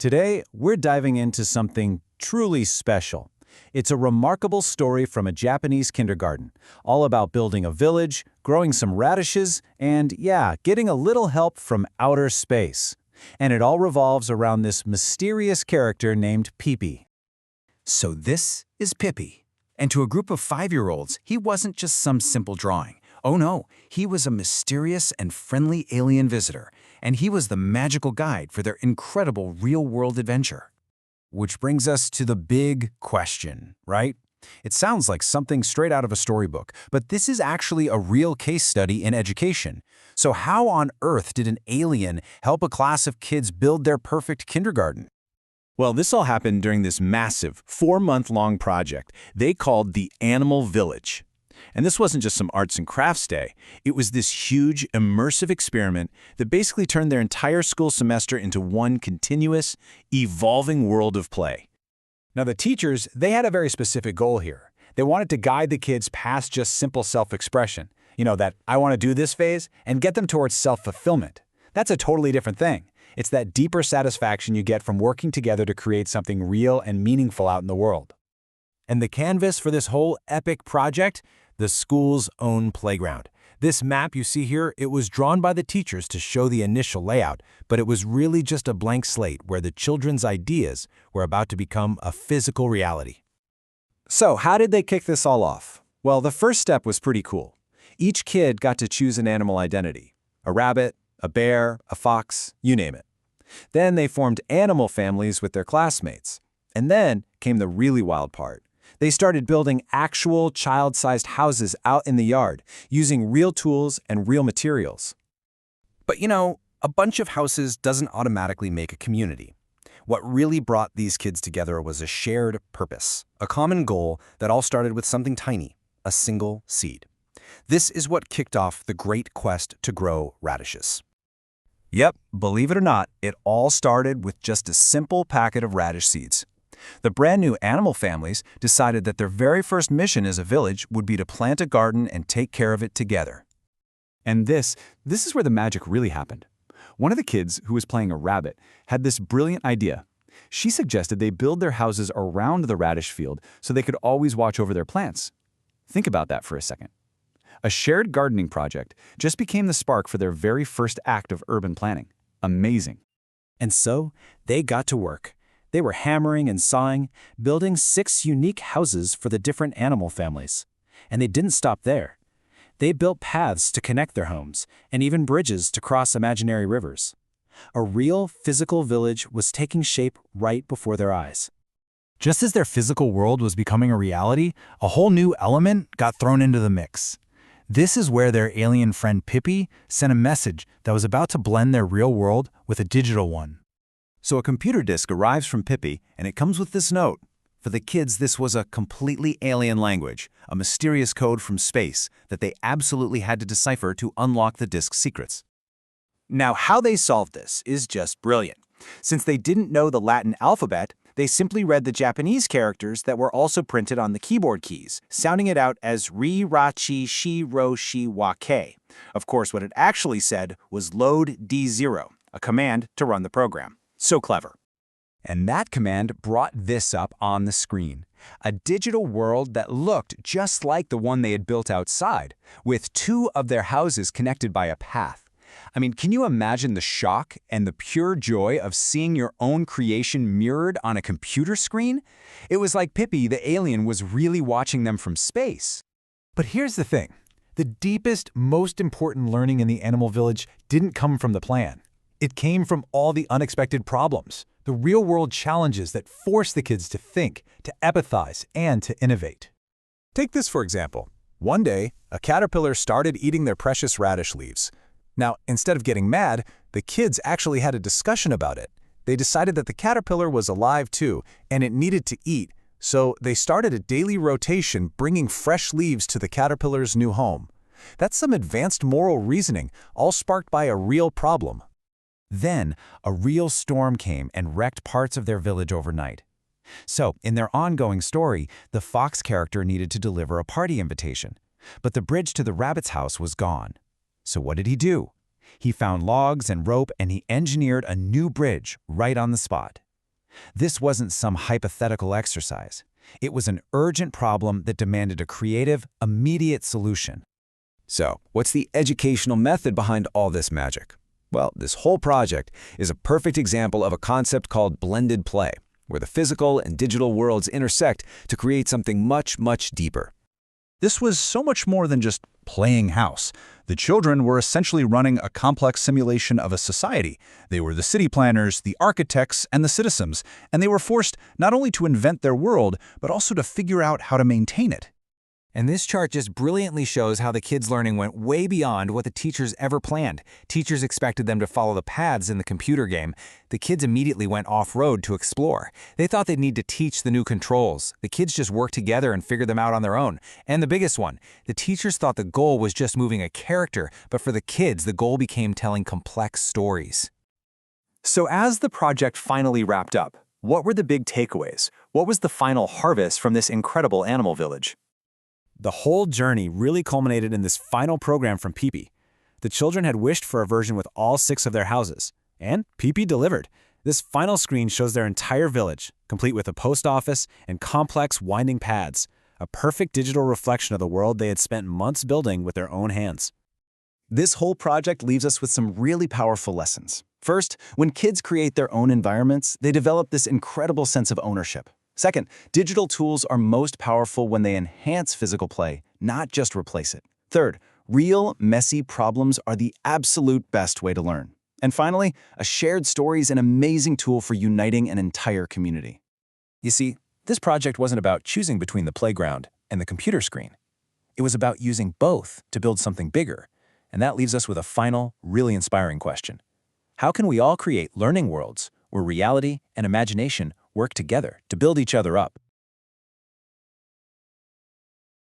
Today, we're diving into something truly special. It's a remarkable story from a Japanese kindergarten, all about building a village, growing some radishes, and yeah, getting a little help from outer space. And it all revolves around this mysterious character named Pippi. So this is Pippi. And to a group of 5-year-olds, he wasn't just some simple drawing. Oh no, he was a mysterious and friendly alien visitor, and he was the magical guide for their incredible real-world adventure. Which brings us to the big question, right? It sounds like something straight out of a storybook, but this is actually a real case study in education. So how on earth did an alien help a class of kids build their perfect kindergarten? Well, this all happened during this massive 4-month-long project they called the Animal Village. And this wasn't just some arts and crafts day. It was this huge, immersive experiment that basically turned their entire school semester into one continuous, evolving world of play. Now, the teachers, they had a very specific goal here. They wanted to guide the kids past just simple self-expression, that I want to do this phase, and get them towards self-fulfillment. That's a totally different thing. It's that deeper satisfaction you get from working together to create something real and meaningful out in the world. And the canvas for this whole epic project? The school's own playground. This map you see here, it was drawn by the teachers to show the initial layout, but it was really just a blank slate where the children's ideas were about to become a physical reality. So, how did they kick this all off? Well, the first step was pretty cool. Each kid got to choose an animal identity. A rabbit, a bear, a fox, you name it. Then they formed animal families with their classmates. And then came the really wild part. They started building actual child-sized houses out in the yard, using real tools and real materials. But a bunch of houses doesn't automatically make a community. What really brought these kids together was a shared purpose, a common goal that all started with something tiny, a single seed. This is what kicked off the great quest to grow radishes. Yep, believe it or not, it all started with just a simple packet of radish seeds. The brand new animal families decided that their very first mission as a village would be to plant a garden and take care of it together. And this is where the magic really happened. One of the kids, who was playing a rabbit, had this brilliant idea. She suggested they build their houses around the radish field so they could always watch over their plants. Think about that for a second. A shared gardening project just became the spark for their very first act of urban planning. Amazing. And so, they got to work. They were hammering and sawing, building 6 unique houses for the different animal families. And they didn't stop there. They built paths to connect their homes, and even bridges to cross imaginary rivers. A real physical village was taking shape right before their eyes. Just as their physical world was becoming a reality, a whole new element got thrown into the mix. This is where their alien friend Pippi sent a message that was about to blend their real world with a digital one. So a computer disk arrives from Pippi, and it comes with this note. For the kids, this was a completely alien language, a mysterious code from space that they absolutely had to decipher to unlock the disk's secrets. Now, how they solved this is just brilliant. Since they didn't know the Latin alphabet, they simply read the Japanese characters that were also printed on the keyboard keys, sounding it out as ri, ra, chi, shi, ro, shi, wa, ke. Of course, what it actually said was load D0, a command to run the program. So clever. And that command brought this up on the screen. A digital world that looked just like the one they had built outside, with 2 of their houses connected by a path. I mean, can you imagine the shock and the pure joy of seeing your own creation mirrored on a computer screen? It was like Pippi the alien was really watching them from space. But here's the thing. The deepest, most important learning in the animal village didn't come from the plan. It came from all the unexpected problems, the real-world challenges that force the kids to think, to empathize, and to innovate. Take this for example. One day, a caterpillar started eating their precious radish leaves. Now, instead of getting mad, the kids actually had a discussion about it. They decided that the caterpillar was alive too, and it needed to eat, so they started a daily rotation bringing fresh leaves to the caterpillar's new home. That's some advanced moral reasoning, all sparked by a real problem. Then, a real storm came and wrecked parts of their village overnight. So, in their ongoing story, the fox character needed to deliver a party invitation. But the bridge to the rabbit's house was gone. So what did he do? He found logs and rope and he engineered a new bridge right on the spot. This wasn't some hypothetical exercise. It was an urgent problem that demanded a creative, immediate solution. So, what's the educational method behind all this magic? Well, this whole project is a perfect example of a concept called blended play, where the physical and digital worlds intersect to create something much, much deeper. This was so much more than just playing house. The children were essentially running a complex simulation of a society. They were the city planners, the architects, and the citizens, and they were forced not only to invent their world, but also to figure out how to maintain it. And this chart just brilliantly shows how the kids' learning went way beyond what the teachers ever planned. Teachers expected them to follow the paths in the computer game. The kids immediately went off-road to explore. They thought they'd need to teach the new controls. The kids just worked together and figured them out on their own. And the biggest one, the teachers thought the goal was just moving a character, but for the kids, the goal became telling complex stories. So as the project finally wrapped up, what were the big takeaways? What was the final harvest from this incredible animal village? The whole journey really culminated in this final program from Pippi. The children had wished for a version with all 6 of their houses, and Pippi delivered. This final screen shows their entire village, complete with a post office and complex winding paths, a perfect digital reflection of the world they had spent months building with their own hands. This whole project leaves us with some really powerful lessons. First, when kids create their own environments, they develop this incredible sense of ownership. Second, digital tools are most powerful when they enhance physical play, not just replace it. Third, real, messy problems are the absolute best way to learn. And finally, a shared story is an amazing tool for uniting an entire community. You see, this project wasn't about choosing between the playground and the computer screen. It was about using both to build something bigger. And that leaves us with a final, really inspiring question. How can we all create learning worlds where reality and imagination work together to build each other up?